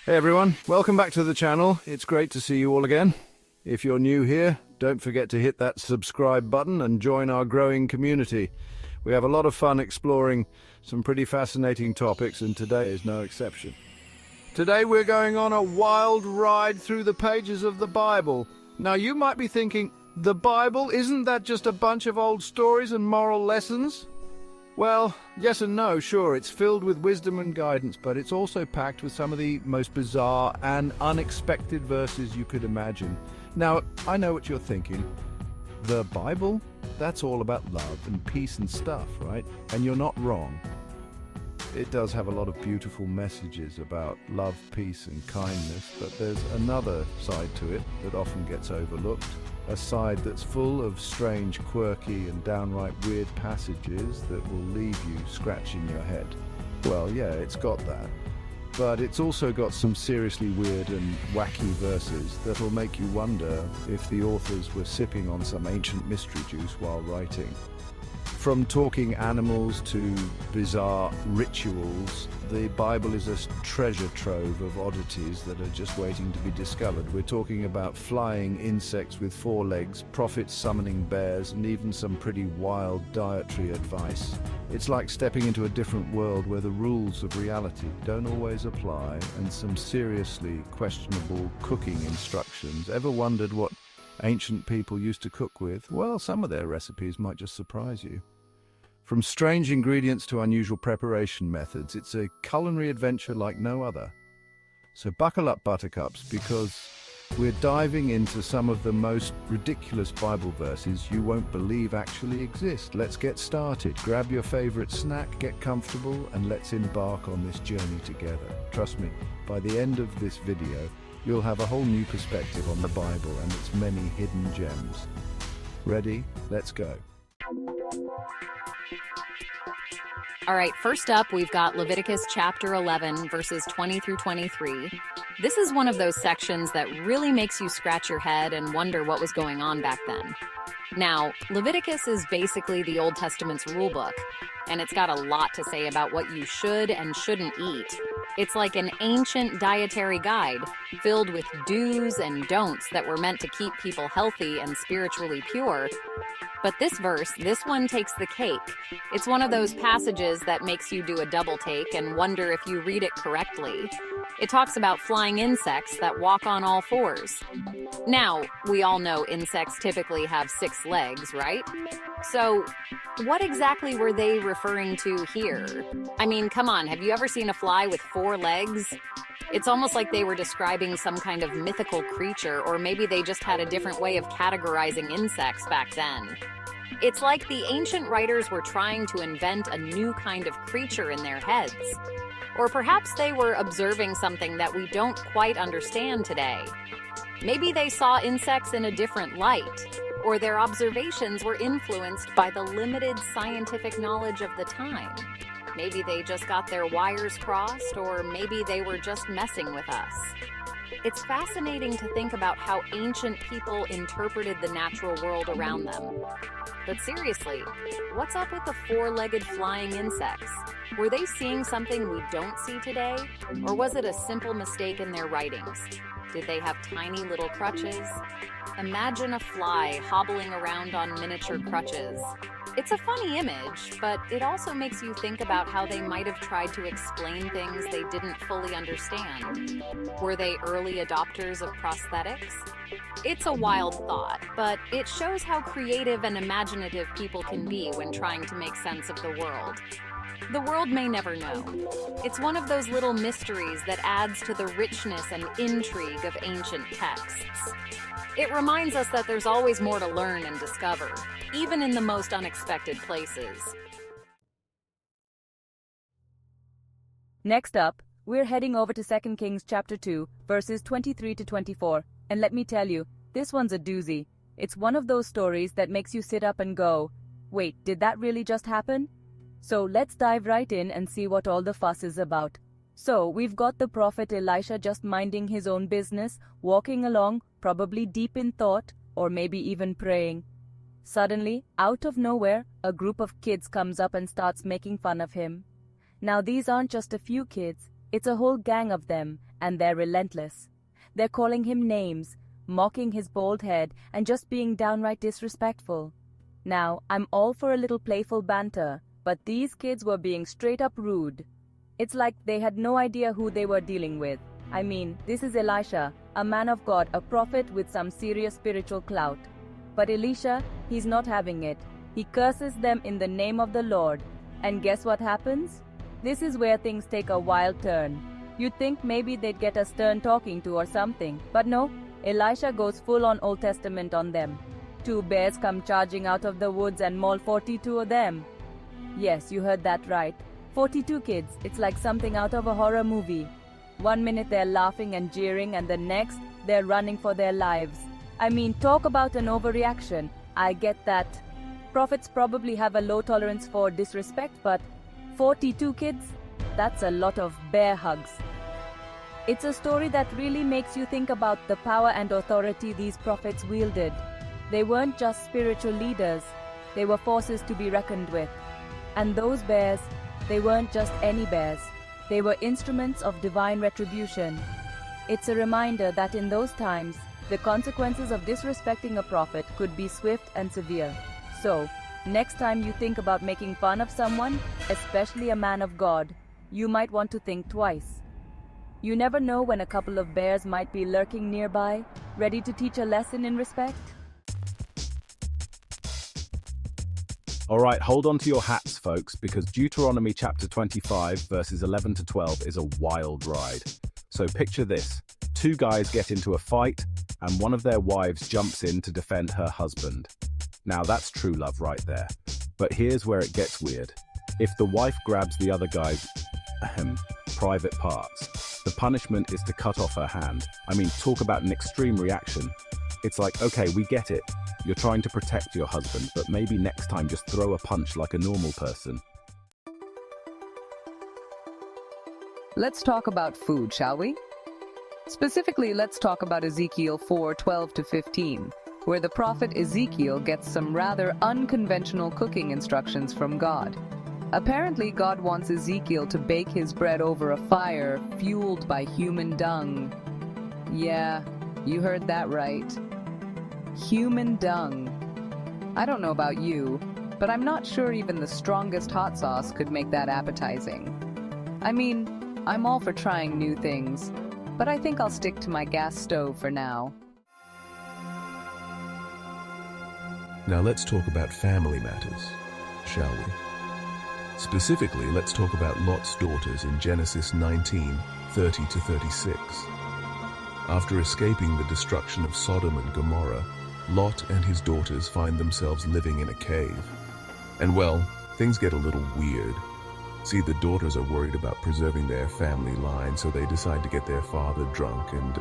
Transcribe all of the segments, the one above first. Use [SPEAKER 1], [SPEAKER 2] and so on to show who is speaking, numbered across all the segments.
[SPEAKER 1] Hey everyone, welcome back to the channel. It's great to see you all again. If you're new here, don't forget to hit that subscribe button and join our growing community. We have a lot of fun exploring some pretty fascinating topics, and today is no exception. Today we're going on a wild ride through the pages of the Bible. Now you might be thinking, the Bible, isn't that just a bunch of old stories and moral lessons? Well, yes and no, sure, it's filled with wisdom and guidance, but it's also packed with some of the most bizarre and unexpected verses you could imagine. Now, I know what you're thinking. The Bible? That's all about love and peace and stuff, right? And you're not wrong. It does have a lot of beautiful messages about love, peace, and kindness, but there's another side to it that often gets overlooked. A side that's full of strange, quirky, and downright weird passages that will leave you scratching your head. Well, yeah, it's got that. But it's also got some seriously weird and wacky verses that'll make you wonder if the authors were sipping on some ancient mystery juice while writing. From talking animals to bizarre rituals, the Bible is a treasure trove of oddities that are just waiting to be discovered. We're talking about flying insects with 4 legs, prophets summoning bears, and even some pretty wild dietary advice. It's like stepping into a different world where the rules of reality don't always apply, and some seriously questionable cooking instructions. Ever wondered what ancient people used to cook with? Well, some of their recipes might just surprise you. From strange ingredients to unusual preparation methods, it's a culinary adventure like no other. So buckle up, buttercups, because we're diving into some of the most ridiculous Bible verses you won't believe actually exist. Let's get started. Grab your favorite snack, get comfortable, and let's embark on this journey together. Trust me, by the end of this video, you'll have a whole new perspective on the Bible and its many hidden gems. Ready? Let's go.
[SPEAKER 2] All right, first up, we've got Leviticus chapter 11, verses 20 through 23. This is one of those sections that really makes you scratch your head and wonder what was going on back then. Now, Leviticus is basically the Old Testament's rule book, and it's got a lot to say about what you should and shouldn't eat. It's like an ancient dietary guide filled with do's and don'ts that were meant to keep people healthy and spiritually pure. But this verse, this one takes the cake. It's one of those passages that makes you do a double take and wonder if you read it correctly. It talks about flying insects that walk on all 4s. Now, we all know insects typically have 6 legs, right? So, what exactly were they referring to here? I mean, come on, have you ever seen a fly with 4 legs? It's almost like they were describing some kind of mythical creature, or maybe they just had a different way of categorizing insects back then. It's like the ancient writers were trying to invent a new kind of creature in their heads. Or perhaps they were observing something that we don't quite understand today. Maybe they saw insects in a different light, or their observations were influenced by the limited scientific knowledge of the time. Maybe they just got their wires crossed, or maybe they were just messing with us. It's fascinating to think about how ancient people interpreted the natural world around them. But seriously, what's up with the 4-legged flying insects? Were they seeing something we don't see today? Or was it a simple mistake in their writings? Did they have tiny little crutches? Imagine a fly hobbling around on miniature crutches. It's a funny image, but it also makes you think about how they might have tried to explain things they didn't fully understand. Were they early adopters of prosthetics? It's a wild thought, but it shows how creative and imaginative people can be when trying to make sense of the world. The world may never know. It's one of those little mysteries that adds to the richness and intrigue of ancient texts. It reminds us that there's always more to learn and discover, even in the most unexpected places.
[SPEAKER 3] Next up, we're heading over to 2 Kings chapter 2, verses 23 to 24. And let me tell you, this one's a doozy. It's one of those stories that makes you sit up and go, wait, did that really just happen? So let's dive right in and see what all the fuss is about. So we've got the prophet Elisha just minding his own business, walking along, probably deep in thought, or maybe even praying. Suddenly, out of nowhere, a group of kids comes up and starts making fun of him. Now these aren't just a few kids, it's a whole gang of them, and they're relentless. They're calling him names, mocking his bald head, and just being downright disrespectful. Now, I'm all for a little playful banter, but these kids were being straight up rude. It's like they had no idea who they were dealing with. I mean, this is Elisha, a man of God, a prophet with some serious spiritual clout. But Elisha, he's not having it. He curses them in the name of the Lord. And guess what happens? This is where things take a wild turn. You'd think maybe they'd get a stern talking to or something, but no, Elisha goes full on Old Testament on them. 2 bears come charging out of the woods and maul 42 of them. Yes, you heard that right. 42 kids, it's like something out of a horror movie. 1 minute they're laughing and jeering, and the next, they're running for their lives. I mean, talk about an overreaction. I get that. Prophets probably have a low tolerance for disrespect, but 42 kids? That's a lot of bear hugs. It's a story that really makes you think about the power and authority these prophets wielded. They weren't just spiritual leaders, they were forces to be reckoned with. And those bears, they weren't just any bears. They were instruments of divine retribution. It's a reminder that in those times, the consequences of disrespecting a prophet could be swift and severe. So, next time you think about making fun of someone, especially a man of God, you might want to think twice. You never know when a couple of bears might be lurking nearby, ready to teach a lesson in respect.
[SPEAKER 1] All right, hold on to your hats, folks, because Deuteronomy chapter 25, verses 11 to 12 is a wild ride. So picture this. 2 guys get into a fight, and one of their wives jumps in to defend her husband. Now that's true love right there. But here's where it gets weird. If the wife grabs the other guy's private parts, the punishment is to cut off her hand. I mean, talk about an extreme reaction. It's like, okay, we get it. You're trying to protect your husband, but maybe next time just throw a punch like a normal person.
[SPEAKER 4] Let's talk about food, shall we? Specifically, let's talk about Ezekiel 4:12 to 15, where the prophet Ezekiel gets some rather unconventional cooking instructions from God. Apparently, God wants Ezekiel to bake his bread over a fire fueled by human dung. Yeah, you heard that right. Human dung. I don't know about you, but I'm not sure even the strongest hot sauce could make that appetizing. I mean, I'm all for trying new things, but I think I'll stick to my gas stove for now.
[SPEAKER 5] Now let's talk about family matters, shall we? Specifically, let's talk about Lot's daughters in Genesis 19:30 to 36. After escaping the destruction of Sodom and Gomorrah, Lot and his daughters find themselves living in a cave. And well, things get a little weird. See, the daughters are worried about preserving their family line, so they decide to get their father drunk and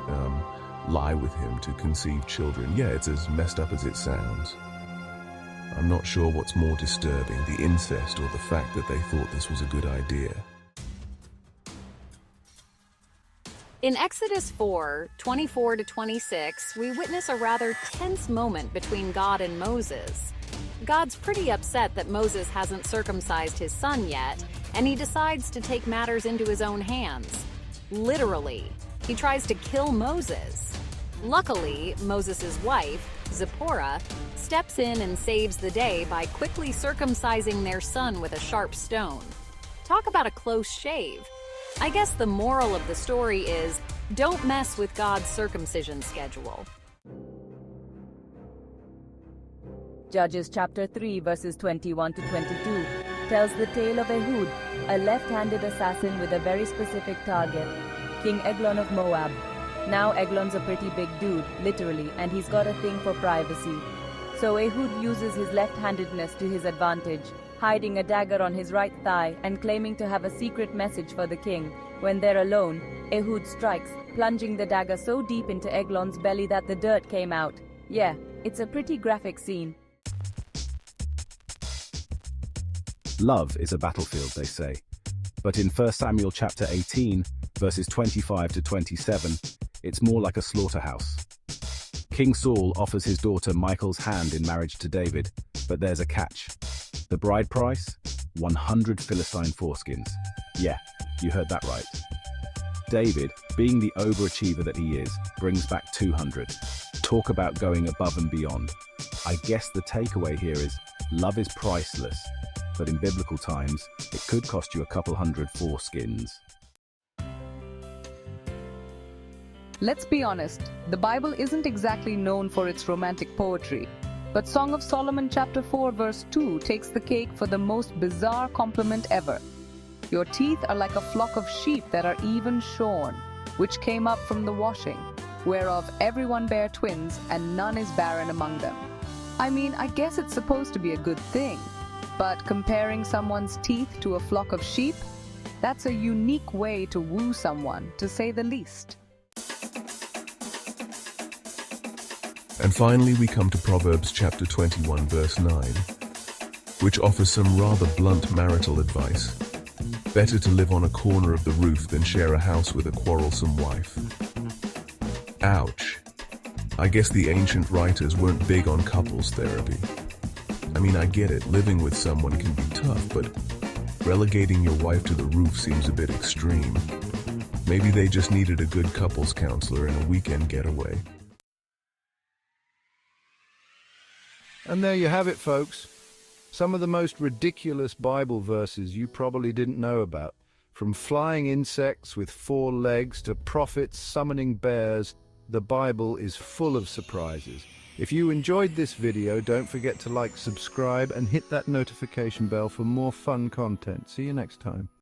[SPEAKER 5] lie with him to conceive children. Yeah, it's as messed up as it sounds. I'm not sure what's more disturbing, the incest or the fact that they thought this was a good idea.
[SPEAKER 2] In Exodus 4:24 to 26, we witness a rather tense moment between God and Moses. God's pretty upset that Moses hasn't circumcised his son yet, and he decides to take matters into his own hands. Literally, he tries to kill Moses. Luckily, Moses' wife, Zipporah, steps in and saves the day by quickly circumcising their son with a sharp stone. Talk about a close shave. I guess the moral of the story is, don't mess with God's circumcision schedule.
[SPEAKER 3] Judges chapter 3 verses 21 to 22 tells the tale of Ehud, a left-handed assassin with a very specific target, King Eglon of Moab. Now Eglon's a pretty big dude, literally, and he's got a thing for privacy. So Ehud uses his left-handedness to his advantage, hiding a dagger on his right thigh and claiming to have a secret message for the king. When they're alone, Ehud strikes, plunging the dagger so deep into Eglon's belly that the dirt came out. Yeah, it's a pretty graphic scene.
[SPEAKER 1] Love is a battlefield, they say. But in 1 Samuel chapter 18, verses 25 to 27, it's more like a slaughterhouse. King Saul offers his daughter Michal's hand in marriage to David, but there's a catch. The bride price? 100 Philistine foreskins. Yeah, you heard that right.
[SPEAKER 6] David, being the overachiever that he is, brings back 200. Talk about going above and beyond. I guess the takeaway here is, love is priceless, but in biblical times, it could cost you a couple hundred foreskins.
[SPEAKER 4] Let's be honest, the Bible isn't exactly known for its romantic poetry, but Song of Solomon chapter 4 verse 2 takes the cake for the most bizarre compliment ever. Your teeth are like a flock of sheep that are even shorn, which came up from the washing, whereof everyone bare twins, and none is barren among them. I mean, I guess it's supposed to be a good thing, but comparing someone's teeth to a flock of sheep, that's a unique way to woo someone, to say the least.
[SPEAKER 5] And finally, we come to Proverbs chapter 21, verse 9, which offers some rather blunt marital advice. Better to live on a corner of the roof than share a house with a quarrelsome wife. Ouch. I guess the ancient writers weren't big on couples therapy. I mean, I get it, living with someone can be tough, but relegating your wife to the roof seems a bit extreme. Maybe they just needed a good couples counselor and a weekend getaway.
[SPEAKER 1] And there you have it, folks. Some of the most ridiculous Bible verses you probably didn't know about. From flying insects with 4 legs to prophets summoning bears, the Bible is full of surprises. If you enjoyed this video, don't forget to like, subscribe, and hit that notification bell for more fun content. See you next time.